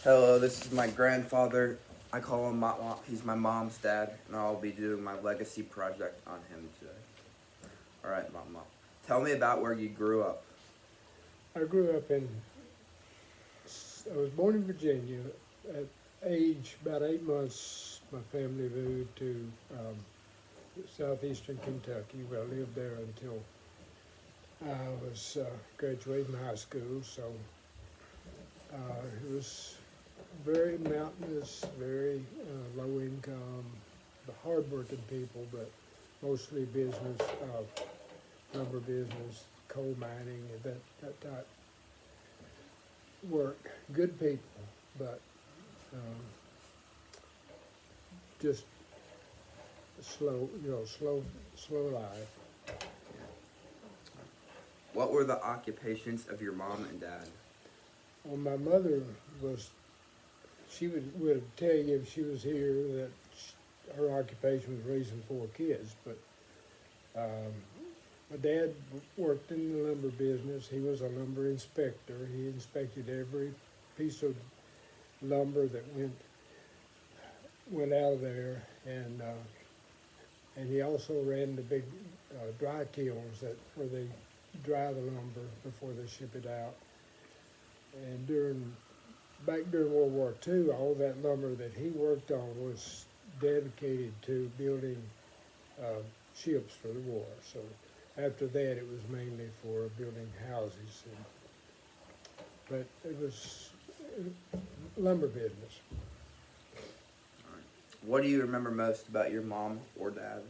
Hello, this is my grandfather. I call him he's my mom's dad, and I'll be doing my legacy project on him today. All right, Mama. Tell me about where you grew up. I grew up I was born in Virginia. At age about 8 months, my family moved to southeastern Kentucky. Where I lived there until I was graduating high school. So it was very mountainous, very low income, hardworking people, but mostly business, lumber business, coal mining, and that type work. Good people, but um, just slow life. What were the occupations of your mom and dad? Well, my mother was, she would tell you if she was here that her occupation was raising 4 kids, but my dad worked in the lumber business. He was a lumber inspector. He inspected every piece of lumber that went out of there, and he also ran the big dry kilns where they dry the lumber before they ship it out. And back during World War II, all that lumber that he worked on was dedicated to building ships for the war. So after that, it was mainly for building houses, but it was lumber business. What do you remember most about your mom or dad?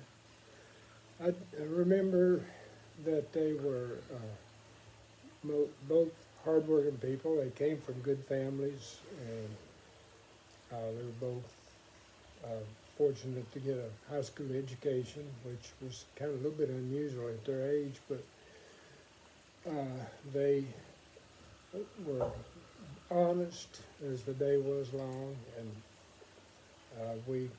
I remember that they were both hardworking people. They came from good families, and they were both fortunate to get a high school education, which was kind of a little bit unusual at their age, but they were honest as the day was long, and we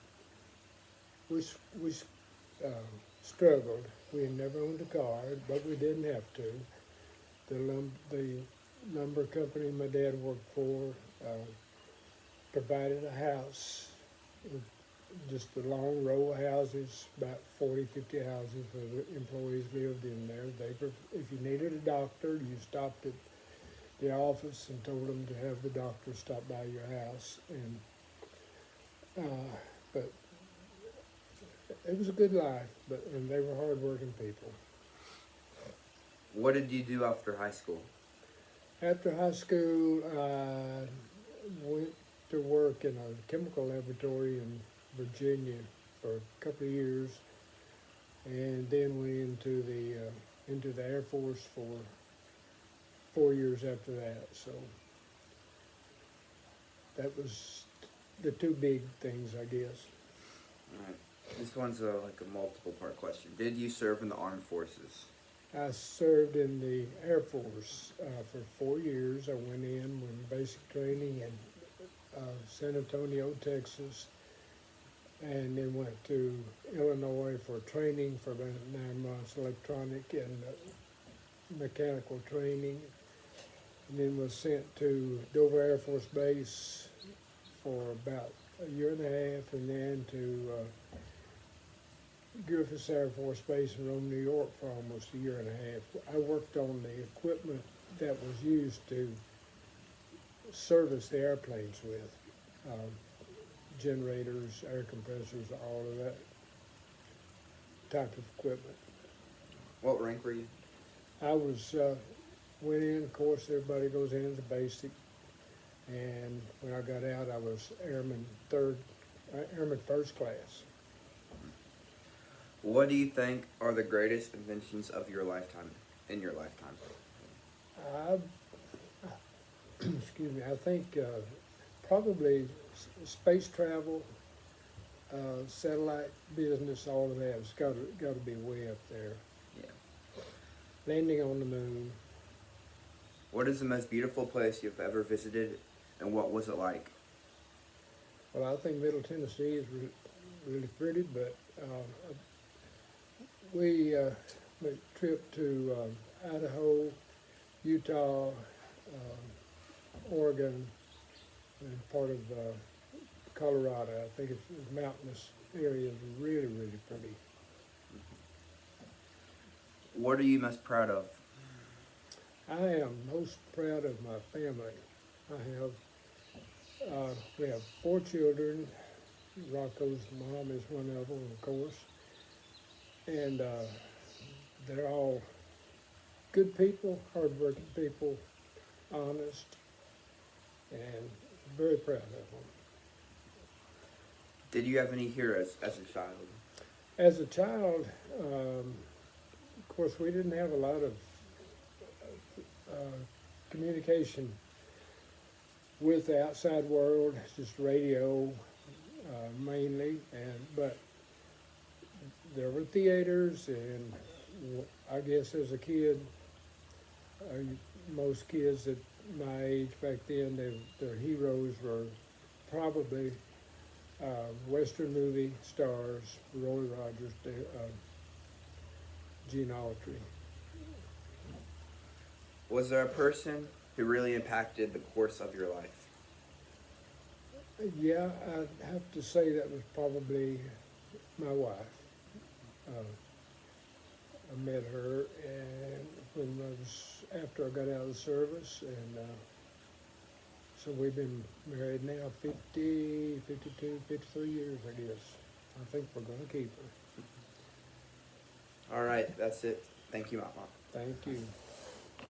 struggled. We never owned a car, but we didn't have to. The lumber company my dad worked for provided a house, just a long row of houses, about 40, 50 houses where the employees lived in there. If you needed a doctor, you stopped at the office and told them to have the doctor stop by your house. But it was a good life, and they were hardworking people. What did you do after high school? After high school, I went to work in a chemical laboratory in Virginia for a couple of years, and then went into the Air Force for 4 years after that. So that was the two big things, I guess. All right. This one's like a multiple part question. Did you serve in the armed forces? I served in the Air Force for 4 years. I went in with basic training in San Antonio, Texas, and then went to Illinois for training for about 9 months, electronic and mechanical training, and then was sent to Dover Air Force Base for about a year and a half, and then to Griffiths Air Force Base in Rome, New York for almost a year and a half. I worked on the equipment that was used to service the airplanes with, generators, air compressors, all of that type of equipment. What rank were you? I went in, of course, everybody goes in as a basic, and when I got out, I was Airman First Class. What do you think are the greatest inventions of your lifetime, in your lifetime? Excuse me, I think probably space travel, satellite business, all of that has got to be way up there. Yeah. Landing on the moon. What is the most beautiful place you've ever visited, and what was it like? Well, I think Middle Tennessee is really pretty, but we made a trip to Idaho, Utah, Oregon, in part of Colorado. I think it's mountainous area, really, really pretty. What are you most proud of? I am most proud of my family. We have 4 children. Rocco's mom is one of them, of course. And they're all good people, hardworking people, honest, and very proud of them. Did you have any heroes as a child? As a child, of course, we didn't have a lot of communication with the outside world, just radio mainly, but there were theaters, and I guess as a kid, most kids at my age back then, their heroes were probably Western movie stars, Roy Rogers, Gene Autry. Was there a person who really impacted the course of your life? Yeah, I'd have to say that was probably my wife. I met her and after I got out of the service, and so we've been married now 50, 52, 53 years, I guess. I think we're going to keep her. All right, that's it. Thank you, Mama. Thank you.